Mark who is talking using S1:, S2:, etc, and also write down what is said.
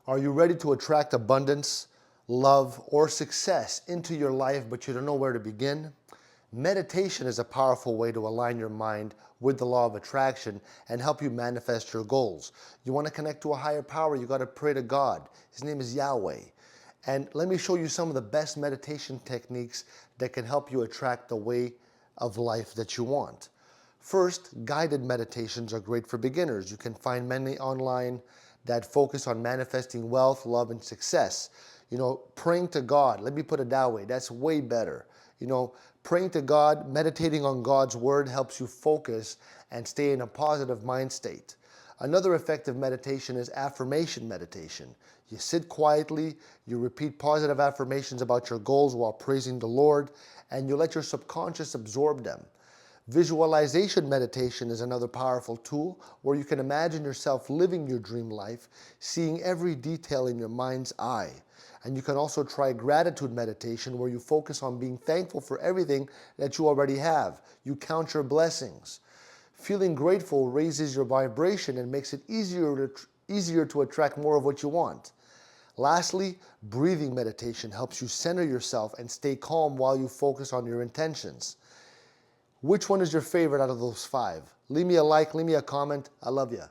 S1: Are you ready to attract abundance, love, or success into your life, but you don't know where to begin? Meditation is a powerful way to align your mind with the law of attraction and help you manifest your goals. You want to connect to a higher power, you got to pray to God. His name is Yahweh. And let me show you some of the best meditation techniques that can help you attract the way of life that you want. First, guided meditations are great for beginners. You can find many online that focus on manifesting wealth, love, and success. Praying to God, let me put it that way, that's way better. Praying to God, meditating on God's word helps you focus and stay in a positive mind state. Another effective meditation is affirmation meditation. You sit quietly, you repeat positive affirmations about your goals while praising the Lord, and you let your subconscious absorb them. Visualization meditation is another powerful tool where you can imagine yourself living your dream life, seeing every detail in your mind's eye. And you can also try gratitude meditation where you focus on being thankful for everything that you already have. You count your blessings. Feeling grateful raises your vibration and makes it easier to attract more of what you want. Lastly, breathing meditation helps you center yourself and stay calm while you focus on your intentions. Which one is your favorite out of those 5? Leave me a like, leave me a comment. I love you.